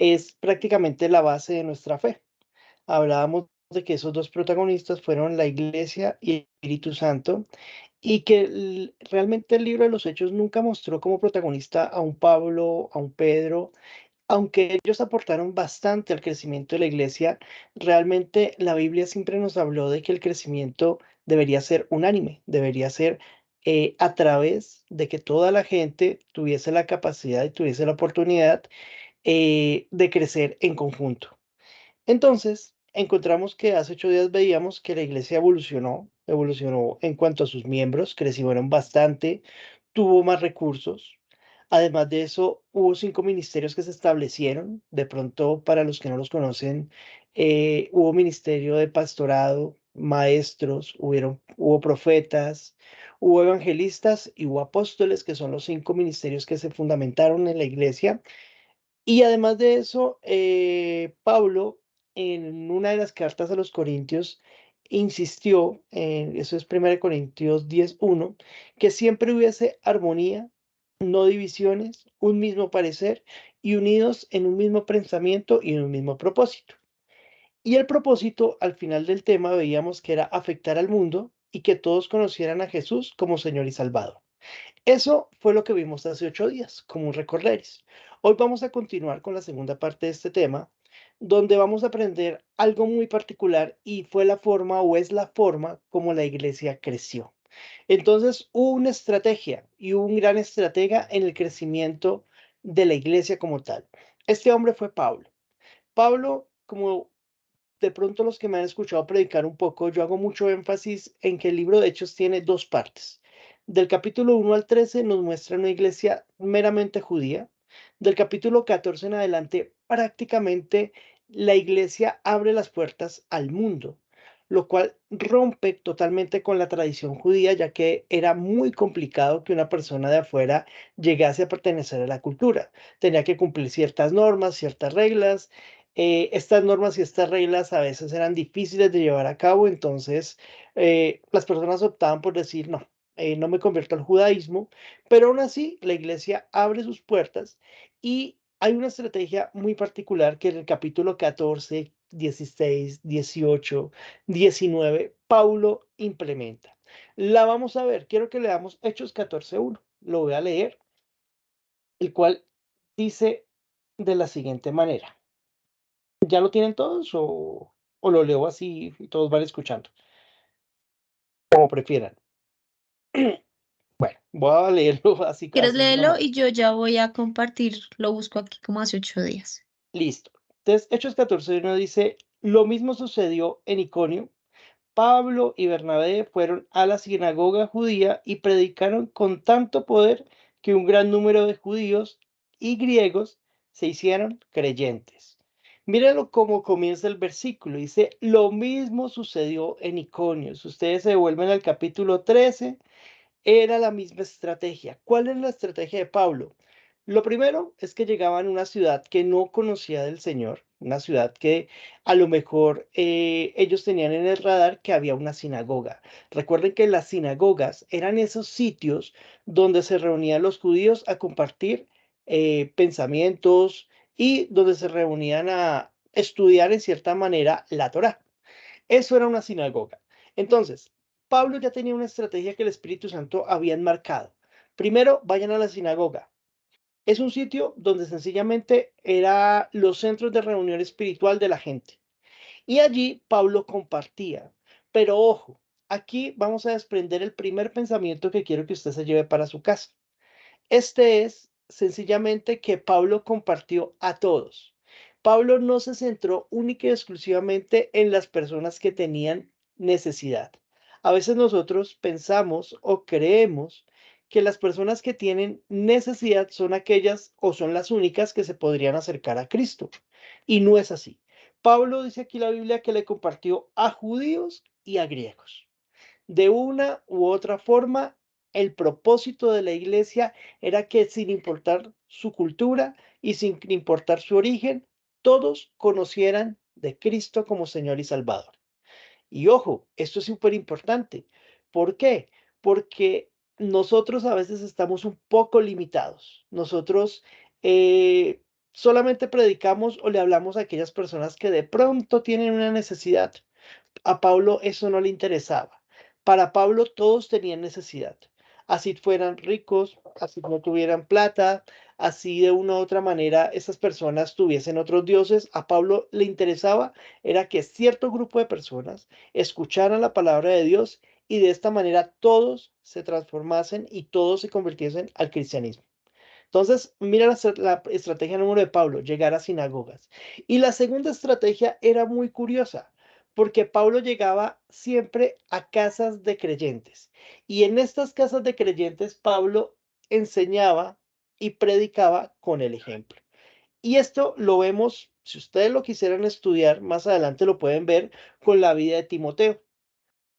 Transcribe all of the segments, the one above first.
es prácticamente la base de nuestra fe. Hablábamos de que esos dos protagonistas fueron la Iglesia y el Espíritu Santo, y que realmente el libro de los Hechos nunca mostró como protagonista a un Pablo, a un Pedro, aunque ellos aportaron bastante al crecimiento de la iglesia. Realmente la Biblia siempre nos habló de que el crecimiento debería ser unánime, debería ser a través de que toda la gente tuviese la capacidad y tuviese la oportunidad de crecer en conjunto. Entonces, encontramos que hace 8 días veíamos que la iglesia evolucionó en cuanto a sus miembros, crecieron bastante, tuvo más recursos. Además de eso, hubo 5 ministerios que se establecieron. De pronto, para los que no los conocen, hubo ministerio de pastorado, maestros, hubo profetas, hubo evangelistas y hubo apóstoles, que son los 5 ministerios que se fundamentaron en la iglesia. Y además de eso, Pablo, en una de las cartas a los Corintios, insistió, eso es 1 Corintios 10:1, que siempre hubiese armonía, no divisiones, un mismo parecer y unidos en un mismo pensamiento y en un mismo propósito. Y el propósito, al final del tema, veíamos que era afectar al mundo y que todos conocieran a Jesús como Señor y Salvador. Eso fue lo que vimos hace 8 días, como un recorderis. Hoy vamos a continuar con la segunda parte de este tema, donde vamos a aprender algo muy particular, y fue la forma o es la forma como la iglesia creció. Entonces hubo una estrategia y hubo un gran estratega en el crecimiento de la iglesia como tal. Este hombre fue Pablo. Pablo, como de pronto los que me han escuchado predicar un poco, yo hago mucho énfasis en que el libro de Hechos tiene dos partes. Del capítulo 1 al 13 nos muestra una iglesia meramente judía. Del capítulo 14 en adelante, prácticamente la iglesia abre las puertas al mundo, lo cual rompe totalmente con la tradición judía, ya que era muy complicado que una persona de afuera llegase a pertenecer a la cultura. Tenía que cumplir ciertas normas, ciertas reglas. Estas normas y estas reglas a veces eran difíciles de llevar a cabo. Entonces las personas optaban por decir, no, no me convierto al judaísmo, pero aún así la iglesia abre sus puertas, y hay una estrategia muy particular que en el capítulo 14, 16, 18, 19, Paulo implementa. La vamos a ver, quiero que leamos Hechos 14:1, lo voy a leer, el cual dice de la siguiente manera. ¿Ya lo tienen todos o lo leo así y todos van escuchando? Como prefieran. Bueno, voy a leerlo así, ¿Quieres así leerlo? nomás. Y yo ya voy a compartir, lo busco aquí como hace 8 días. Listo. Entonces, Hechos 14:1 dice, lo mismo sucedió en Iconio. Pablo y Bernabé fueron a la sinagoga judía y predicaron con tanto poder que un gran número de judíos y griegos se hicieron creyentes. Mírenlo cómo comienza el versículo. Dice, lo mismo sucedió en Iconio. Si ustedes se vuelven al capítulo 13, era la misma estrategia. ¿Cuál es la estrategia de Pablo? Lo primero es que llegaban a una ciudad que no conocía del Señor, una ciudad que a lo mejor ellos tenían en el radar que había una sinagoga. Recuerden que las sinagogas eran esos sitios donde se reunían los judíos a compartir pensamientos, y donde se reunían a estudiar en cierta manera la Torá. Eso era una sinagoga. Entonces, Pablo ya tenía una estrategia que el Espíritu Santo había enmarcado. Primero, vayan a la sinagoga. Es un sitio donde sencillamente era los centros de reunión espiritual de la gente. Y allí Pablo compartía. Pero ojo, aquí vamos a desprender el primer pensamiento que quiero que usted se lleve para su casa. Este es sencillamente que Pablo compartió a todos. Pablo no se centró única y exclusivamente en las personas que tenían necesidad. A veces nosotros pensamos o creemos que las personas que tienen necesidad son aquellas o son las únicas que se podrían acercar a Cristo. Y no es así. Pablo dice aquí la Biblia que le compartió a judíos y a griegos. De una u otra forma, el propósito de la iglesia era que, sin importar su cultura y sin importar su origen, todos conocieran de Cristo como Señor y Salvador. Y ojo, esto es súper importante. ¿Por qué? Porque nosotros a veces estamos un poco limitados. Nosotros solamente predicamos o le hablamos a aquellas personas que de pronto tienen una necesidad. A Pablo eso no le interesaba. Para Pablo todos tenían necesidad. Así fueran ricos, así no tuvieran plata, así de una u otra manera esas personas tuviesen otros dioses. A Pablo le interesaba era que cierto grupo de personas escucharan la palabra de Dios y de esta manera todos se transformasen y todos se convirtiesen al cristianismo. Entonces, mira la estrategia número de Pablo, llegar a sinagogas. Y la segunda estrategia era muy curiosa, porque Pablo llegaba siempre a casas de creyentes. Y en estas casas de creyentes, Pablo enseñaba y predicaba con el ejemplo. Y esto lo vemos, si ustedes lo quisieran estudiar, más adelante lo pueden ver con la vida de Timoteo.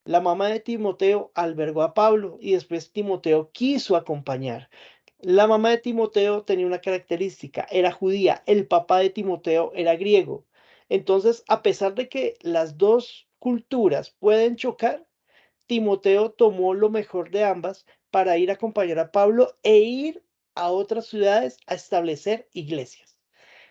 La mamá de Timoteo albergó a Pablo y después Timoteo quiso acompañar. La mamá de Timoteo tenía una característica, era judía, el papá de Timoteo era griego. Entonces, a pesar de que las dos culturas pueden chocar, Timoteo tomó lo mejor de ambas para ir a acompañar a Pablo e ir a otras ciudades a establecer iglesias.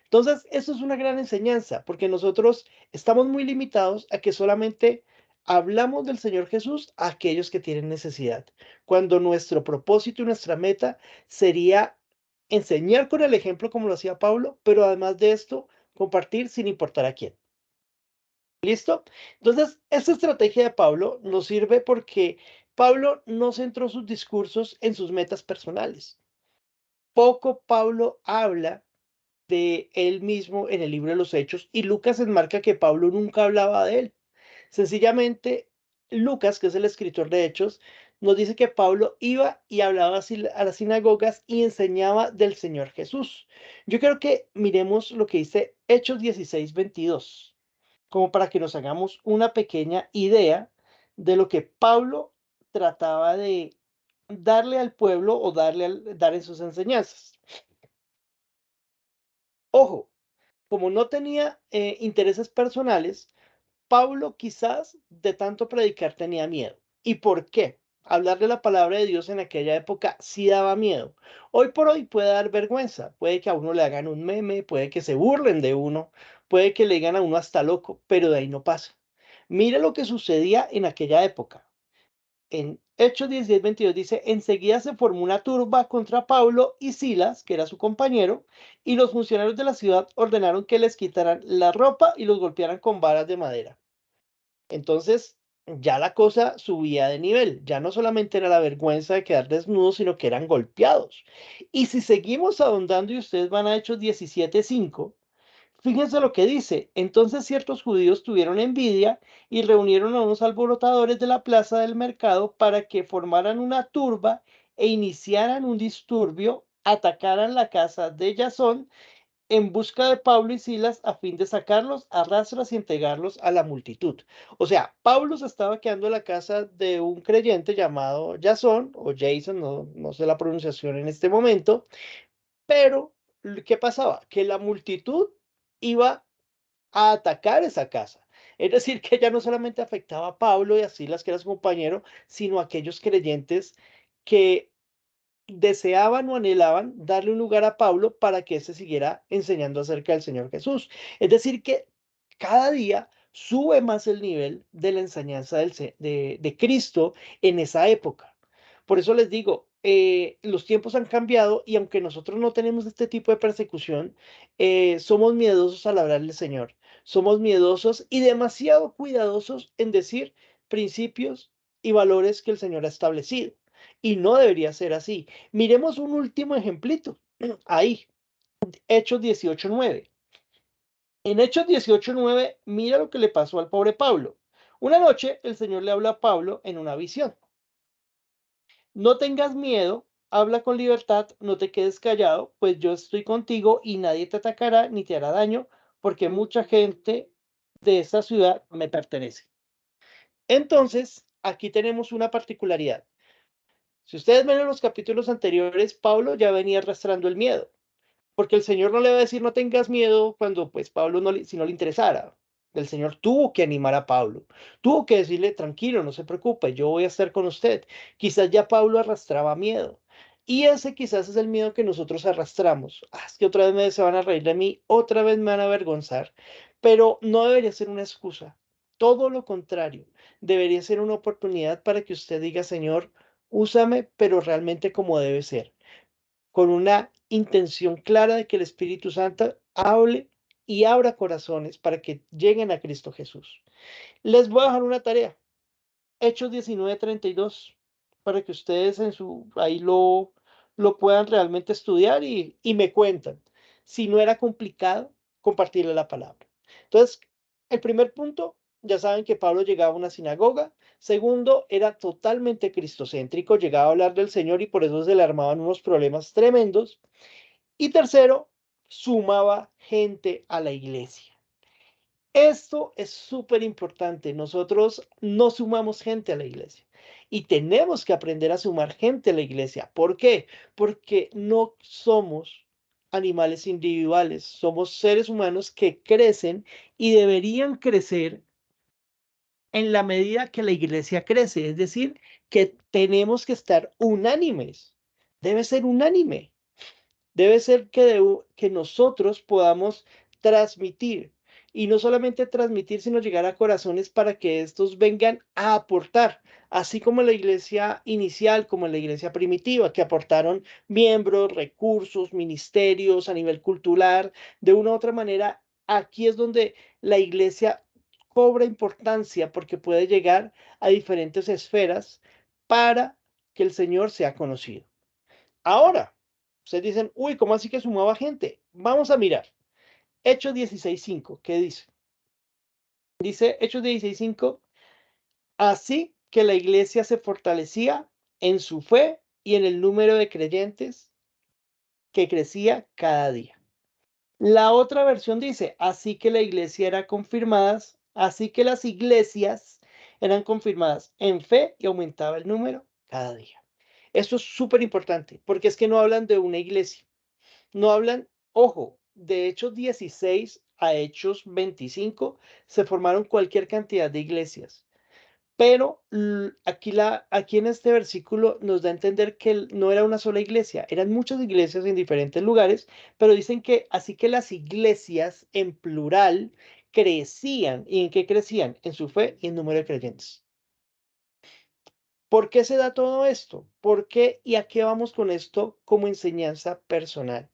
Entonces, eso es una gran enseñanza, porque nosotros estamos muy limitados a que solamente hablamos del Señor Jesús a aquellos que tienen necesidad, cuando nuestro propósito y nuestra meta sería enseñar con el ejemplo como lo hacía Pablo, pero además de esto, compartir sin importar a quién. ¿Listo? Entonces, esta estrategia de Pablo nos sirve porque Pablo no centró sus discursos en sus metas personales. Poco Pablo habla de él mismo en el libro de los Hechos y Lucas enmarca que Pablo nunca hablaba de él. Sencillamente, Lucas, que es el escritor de Hechos, nos dice que Pablo iba y hablaba a las sinagogas y enseñaba del Señor Jesús. Yo creo que miremos lo que dice Hechos 16:22, como para que nos hagamos una pequeña idea de lo que Pablo trataba de darle al pueblo o dar en sus enseñanzas. Ojo, como no tenía intereses personales, Pablo quizás de tanto predicar tenía miedo. ¿Y por qué? Hablar de la palabra de Dios en aquella época sí daba miedo. Hoy por hoy puede dar vergüenza. Puede que a uno le hagan un meme, puede que se burlen de uno, puede que le digan a uno hasta loco, pero de ahí no pasa. Mira lo que sucedía en aquella época. En Hechos 16:22 dice, enseguida se formó una turba contra Pablo y Silas, que era su compañero, y los funcionarios de la ciudad ordenaron que les quitaran la ropa y los golpearan con varas de madera. Entonces, ya la cosa subía de nivel. Ya no solamente era la vergüenza de quedar desnudos, sino que eran golpeados. Y si seguimos ahondando y ustedes van a Hechos 17:5, fíjense lo que dice. Entonces ciertos judíos tuvieron envidia y reunieron a unos alborotadores de la plaza del mercado para que formaran una turba e iniciaran un disturbio, atacaran la casa de Jasón en busca de Pablo y Silas a fin de sacarlos a rastras y entregarlos a la multitud. O sea, Pablo se estaba quedando en la casa de un creyente llamado Jasón o Jason, no sé la pronunciación en este momento, pero ¿qué pasaba? Que la multitud iba a atacar esa casa. Es decir, que ya no solamente afectaba a Pablo y a Silas, que era su compañero, sino a aquellos creyentes que deseaban o anhelaban darle un lugar a Pablo para que éste siguiera enseñando acerca del Señor Jesús. Es decir, que cada día sube más el nivel de la enseñanza de Cristo en esa época. Por eso les digo, los tiempos han cambiado y aunque nosotros no tenemos este tipo de persecución, somos miedosos al hablar del Señor. Somos miedosos y demasiado cuidadosos en decir principios y valores que el Señor ha establecido. Y no debería ser así. Miremos un último ejemplito. Ahí, Hechos 18:9. En Hechos 18:9, mira lo que le pasó al pobre Pablo. Una noche el Señor le habla a Pablo en una visión. No tengas miedo, habla con libertad, no te quedes callado, pues yo estoy contigo y nadie te atacará ni te hará daño, porque mucha gente de esta ciudad me pertenece. Entonces, aquí tenemos una particularidad. Si ustedes ven en los capítulos anteriores, Pablo ya venía arrastrando el miedo. Porque el Señor no le va a decir no tengas miedo cuando pues Pablo si no le interesara. El Señor tuvo que animar a Pablo, tuvo que decirle tranquilo, no se preocupe, yo voy a estar con usted. Quizás ya Pablo arrastraba miedo. Y ese quizás es el miedo que nosotros arrastramos. Ah, es que otra vez se van a reír de mí, otra vez me van a avergonzar. Pero no debería ser una excusa. Todo lo contrario, debería ser una oportunidad para que usted diga, Señor, úsame, pero realmente como debe ser, con una intención clara de que el Espíritu Santo hable y abra corazones para que lleguen a Cristo Jesús. Les voy a dejar una tarea. Hechos 19:32, para que ustedes ahí lo puedan realmente estudiar y me cuentan. Si no era complicado, compartirle la palabra. Entonces, el primer punto, ya saben que Pablo llegaba a una sinagoga. Segundo, era totalmente cristocéntrico, llegaba a hablar del Señor y por eso se le armaban unos problemas tremendos. Y tercero, sumaba gente a la iglesia. Esto es súper importante. Nosotros no sumamos gente a la iglesia y tenemos que aprender a sumar gente a la iglesia. ¿Por qué? Porque no somos animales individuales, somos seres humanos que crecen y deberían crecer en la medida que la iglesia crece. Es decir, que tenemos que estar unánimes. Debe ser unánime. Debe ser que nosotros podamos transmitir, y no solamente transmitir, sino llegar a corazones para que estos vengan a aportar, así como en la iglesia inicial, como en la iglesia primitiva, que aportaron miembros, recursos, ministerios a nivel cultural, de una u otra manera. Aquí es donde la iglesia cobra importancia porque puede llegar a diferentes esferas para que el Señor sea conocido. Ahora, ustedes dicen, uy, ¿cómo así que sumaba gente? Vamos a mirar. Hechos 16:5, ¿qué dice? Dice Hechos 16:5, así que la iglesia se fortalecía en su fe y en el número de creyentes que crecía cada día. La otra versión dice, así que la iglesia era confirmadas, así que las iglesias eran confirmadas en fe y aumentaba el número cada día. Esto es súper importante, porque es que no hablan de una iglesia. No hablan, ojo, de Hechos 16 a Hechos 25 se formaron cualquier cantidad de iglesias, pero aquí en este versículo nos da a entender que no era una sola iglesia, eran muchas iglesias en diferentes lugares, pero dicen que así que las iglesias en plural crecían. ¿Y en qué crecían? En su fe y en número de creyentes. ¿Por qué se da todo esto? ¿Por qué y a qué vamos con esto como enseñanza personal?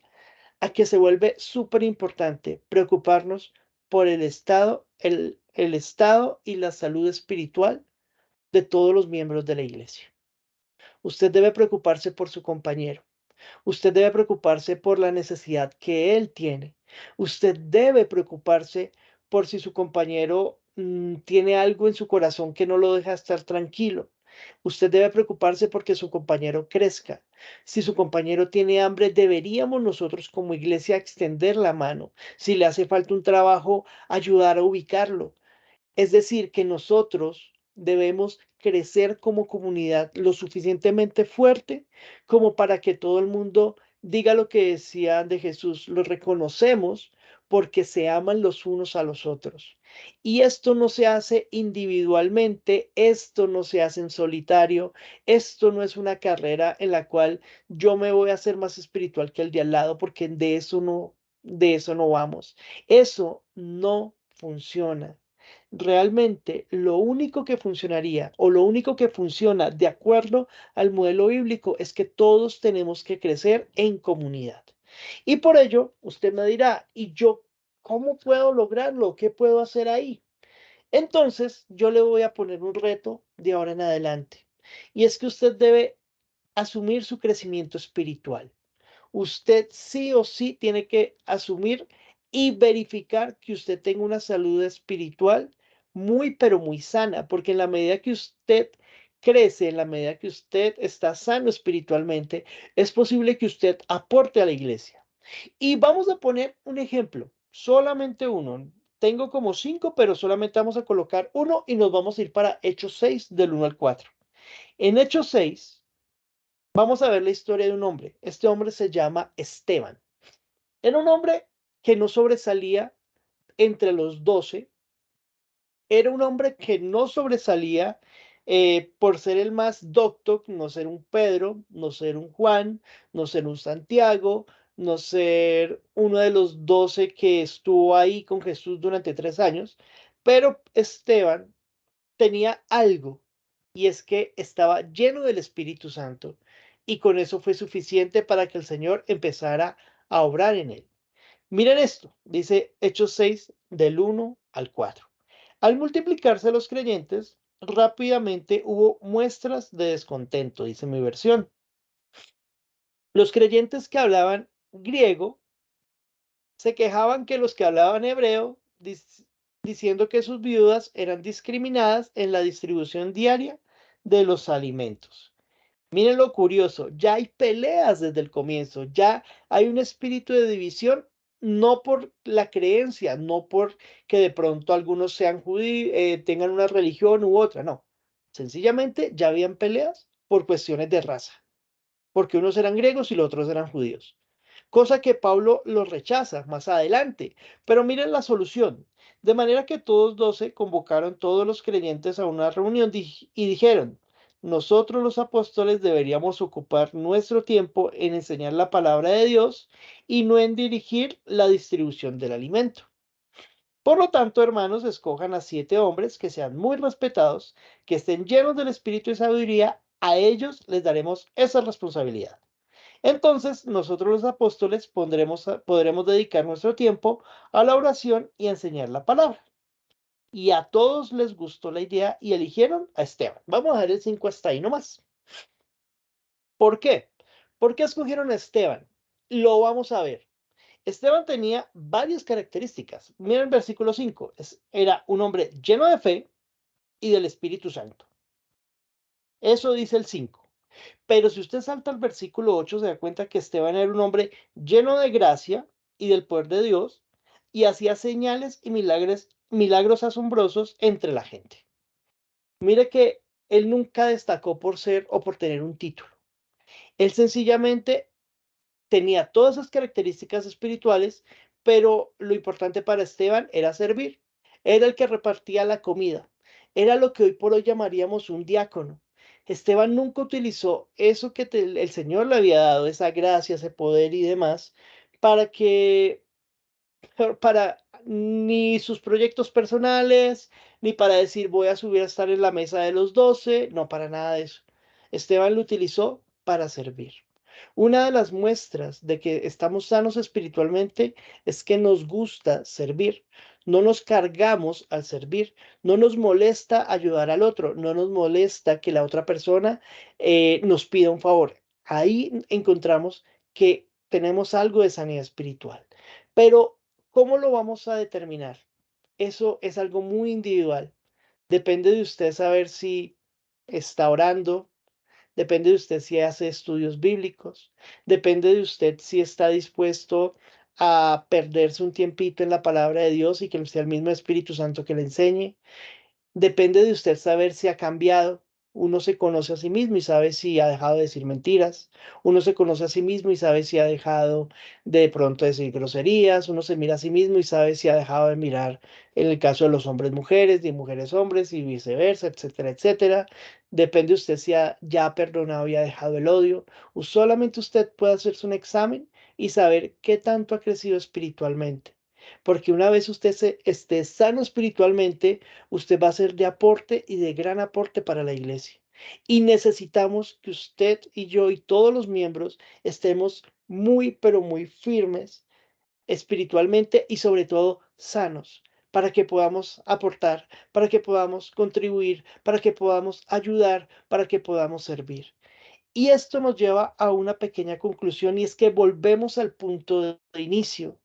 A que se vuelve súper importante preocuparnos por el estado y la salud espiritual de todos los miembros de la iglesia. Usted debe preocuparse por su compañero. Usted debe preocuparse por la necesidad que él tiene. Usted debe preocuparse por si su compañero tiene algo en su corazón que no lo deja estar tranquilo. Usted debe preocuparse porque su compañero crezca. Si su compañero tiene hambre, deberíamos nosotros como iglesia extender la mano. Si le hace falta un trabajo, ayudar a ubicarlo. Es decir, que nosotros debemos crecer como comunidad lo suficientemente fuerte como para que todo el mundo diga lo que decía de Jesús, lo reconocemos porque se aman los unos a los otros. Y esto no se hace individualmente, esto no se hace en solitario, esto no es una carrera en la cual yo me voy a hacer más espiritual que el de al lado, porque de eso no vamos. Eso no funciona. Realmente lo único que funcionaría o lo único que funciona de acuerdo al modelo bíblico es que todos tenemos que crecer en comunidad. Y por ello, usted me dirá, ¿y yo cómo puedo lograrlo? ¿Qué puedo hacer ahí? Entonces, yo le voy a poner un reto de ahora en adelante. Y es que usted debe asumir su crecimiento espiritual. Usted sí o sí tiene que asumir y verificar que usted tenga una salud espiritual muy, pero muy sana, porque en la medida que usted crece, en la medida que usted está sano espiritualmente, es posible que usted aporte a la iglesia. Y vamos a poner un ejemplo, solamente uno. Tengo como cinco, pero solamente vamos a colocar uno y nos vamos a ir para Hechos 6 del 1 al 4. En Hechos 6 vamos a ver la historia de un hombre. Este hombre se llama Esteban. Era un hombre que no sobresalía entre los 12. Era un hombre que no sobresalía por ser el más docto, no ser un Pedro, no ser un Juan, no ser un Santiago, no ser uno de los 12 que estuvo ahí con Jesús durante 3 años, pero Esteban tenía algo, y es que estaba lleno del Espíritu Santo, y con eso fue suficiente para que el Señor empezara a obrar en él. Miren esto, dice Hechos 6 del 1 al 4. Al multiplicarse los creyentes, rápidamente hubo muestras de descontento, dice mi versión. Los creyentes que hablaban griego se quejaban que los que hablaban hebreo, diciendo que sus viudas eran discriminadas en la distribución diaria de los alimentos. Miren lo curioso, ya hay peleas desde el comienzo, ya hay un espíritu de división, no por la creencia, no por que de pronto algunos sean judíos, tengan una religión u otra, no. Sencillamente ya habían peleas por cuestiones de raza, porque unos eran griegos y los otros eran judíos, cosa que Pablo los rechaza más adelante. Pero miren la solución. De manera que todos 12 convocaron todos los creyentes a una reunión y dijeron, nosotros los apóstoles deberíamos ocupar nuestro tiempo en enseñar la palabra de Dios y no en dirigir la distribución del alimento. Por lo tanto, hermanos, escojan a 7 hombres que sean muy respetados, que estén llenos del espíritu y sabiduría. A ellos les daremos esa responsabilidad. Entonces, nosotros los apóstoles podremos dedicar nuestro tiempo a la oración y a enseñar la palabra. Y a todos les gustó la idea y eligieron a Esteban. Vamos a dejar el 5 hasta ahí nomás. ¿Por qué? ¿Por qué escogieron a Esteban? Lo vamos a ver. Esteban tenía varias características. Miren el versículo 5. Era un hombre lleno de fe y del Espíritu Santo. Eso dice el 5. Pero si usted salta al versículo 8, se da cuenta que Esteban era un hombre lleno de gracia y del poder de Dios y hacía señales y milagros asombrosos entre la gente. Mire que él nunca destacó por ser o por tener un título. Él sencillamente tenía todas esas características espirituales, pero lo importante para Esteban era servir. Era el que repartía la comida. Era lo que hoy por hoy llamaríamos un diácono. Esteban nunca utilizó eso que el Señor le había dado, esa gracia, ese poder y demás, para que para ni sus proyectos personales, ni para decir voy a subir a estar en la mesa de los 12, no para nada de eso. Esteban lo utilizó para servir. Una de las muestras de que estamos sanos espiritualmente es que nos gusta servir. No nos cargamos al servir, no nos molesta ayudar al otro, no nos molesta que la otra persona nos pida un favor. Ahí encontramos que tenemos algo de sanidad espiritual. Pero ¿cómo lo vamos a determinar? Eso es algo muy individual. Depende de usted saber si está orando, depende de usted si hace estudios bíblicos, depende de usted si está dispuesto a perderse un tiempito en la palabra de Dios y que sea el mismo Espíritu Santo que le enseñe. Depende de usted saber si ha cambiado. Uno se conoce a sí mismo y sabe si ha dejado de decir mentiras. Uno se conoce a sí mismo y sabe si ha dejado de pronto decir groserías. Uno se mira a sí mismo y sabe si ha dejado de mirar en el caso de los hombres mujeres, de mujeres hombres y viceversa, etcétera, etcétera. Depende usted si ya ha perdonado y ha dejado el odio. O solamente usted puede hacerse un examen y saber qué tanto ha crecido espiritualmente. Porque una vez usted esté sano espiritualmente, usted va a ser de aporte y de gran aporte para la iglesia. Y necesitamos que usted y yo y todos los miembros estemos muy, pero muy firmes espiritualmente y sobre todo sanos para que podamos aportar, para que podamos contribuir, para que podamos ayudar, para que podamos servir. Y esto nos lleva a una pequeña conclusión y es que volvemos al punto de inicio.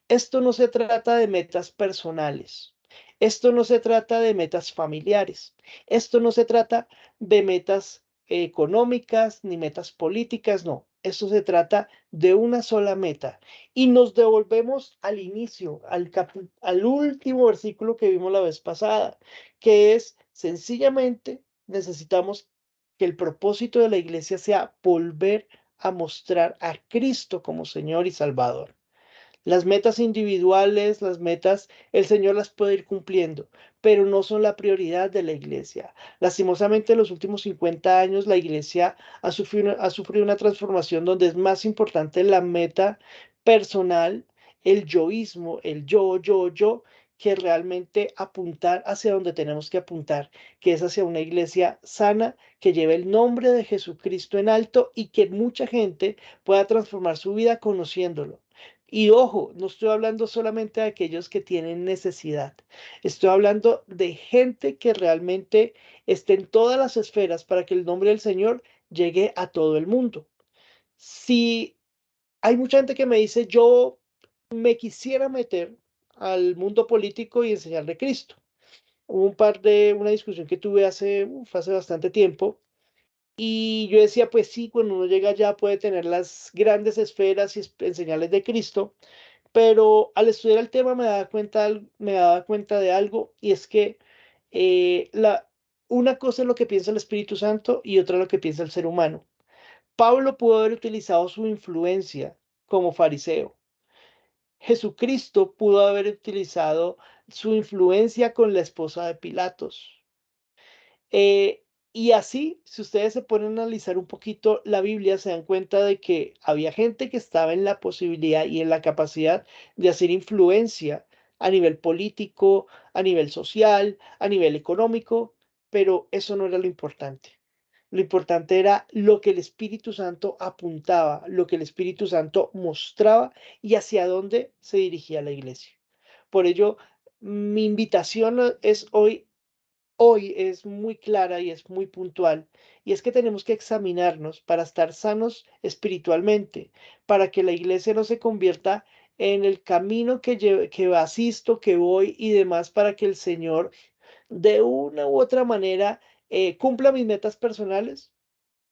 Esto no se trata de metas personales. Esto no se trata de metas familiares. Esto no se trata de metas económicas ni metas políticas, no. Esto se trata de una sola meta. Y nos devolvemos al inicio, al último versículo que vimos la vez pasada, que es sencillamente necesitamos que el propósito de la iglesia sea volver a mostrar a Cristo como Señor y Salvador. Las metas individuales, las metas, el Señor las puede ir cumpliendo, pero no son la prioridad de la iglesia. Lastimosamente, en los últimos 50 años, la iglesia ha sufrido una transformación donde es más importante la meta personal, el yoísmo, el yo, que realmente apuntar hacia donde tenemos que apuntar, que es hacia una iglesia sana, que lleve el nombre de Jesucristo en alto y que mucha gente pueda transformar su vida conociéndolo. Y ojo, no estoy hablando solamente de aquellos que tienen necesidad, estoy hablando de gente que realmente esté en todas las esferas para que el nombre del Señor llegue a todo el mundo. Si hay mucha gente que me dice, yo me quisiera meter al mundo político y enseñar de Cristo. Hubo una discusión que tuve hace bastante tiempo y yo decía, pues sí, cuando uno llega allá puede tener las grandes esferas y enseñarles de Cristo, pero al estudiar el tema me daba cuenta de algo y es que una cosa es lo que piensa el Espíritu Santo y otra lo que piensa el ser humano. Pablo pudo haber utilizado su influencia como fariseo. Jesucristo pudo haber utilizado su influencia con la esposa de Pilatos. Y así, si ustedes se ponen a analizar un poquito la Biblia, se dan cuenta de que había gente que estaba en la posibilidad y en la capacidad de hacer influencia a nivel político, a nivel social, a nivel económico, pero eso no era lo importante. Lo importante era lo que el Espíritu Santo apuntaba, lo que el Espíritu Santo mostraba y hacia dónde se dirigía la iglesia. Por ello, mi invitación es hoy es muy clara y es muy puntual, y es que tenemos que examinarnos para estar sanos espiritualmente, para que la iglesia no se convierta en el camino que asisto, que voy y demás, para que el Señor de una u otra manera cumpla mis metas personales,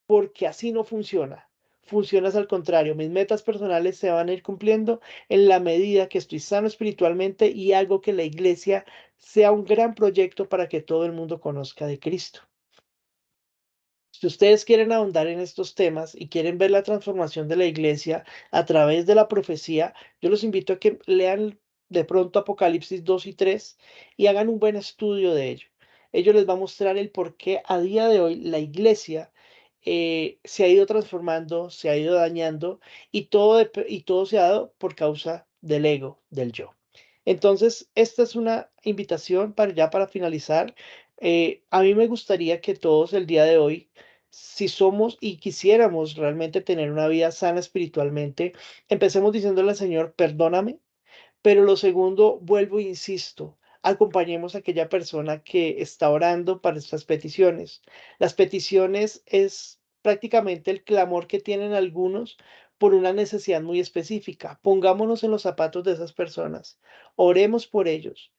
porque así no funciona. Funciona al contrario, mis metas personales se van a ir cumpliendo en la medida que estoy sano espiritualmente y hago que la iglesia sea un gran proyecto para que todo el mundo conozca de Cristo. Si ustedes quieren ahondar en estos temas y quieren ver la transformación de la iglesia a través de la profecía, yo los invito a que lean de pronto Apocalipsis 2 y 3 y hagan un buen estudio de ello. Ello les va a mostrar el por qué a día de hoy la iglesia se ha ido transformando, se ha ido dañando y todo se ha dado por causa del ego, del yo. Entonces, esta es una invitación para finalizar. A mí me gustaría que todos el día de hoy, si somos y quisiéramos realmente tener una vida sana espiritualmente, empecemos diciéndole al Señor, perdóname, pero lo segundo, vuelvo e insisto, acompañemos a aquella persona que está orando para estas peticiones. Las peticiones es prácticamente el clamor que tienen algunos por una necesidad muy específica. Pongámonos en los zapatos de esas personas, oremos por ellos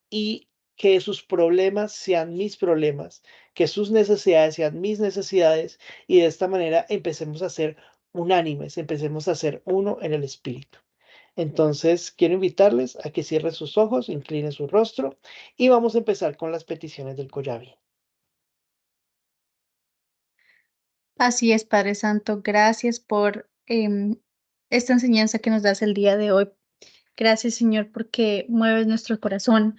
y que sus problemas sean mis problemas, que sus necesidades sean mis necesidades y de esta manera empecemos a ser unánimes, empecemos a ser uno en el espíritu. Entonces, quiero invitarles a que cierren sus ojos, inclinen su rostro y vamos a empezar con las peticiones del Coyabi. Así es, Padre Santo, gracias por esta enseñanza que nos das el día de hoy. Gracias, Señor, porque mueves nuestro corazón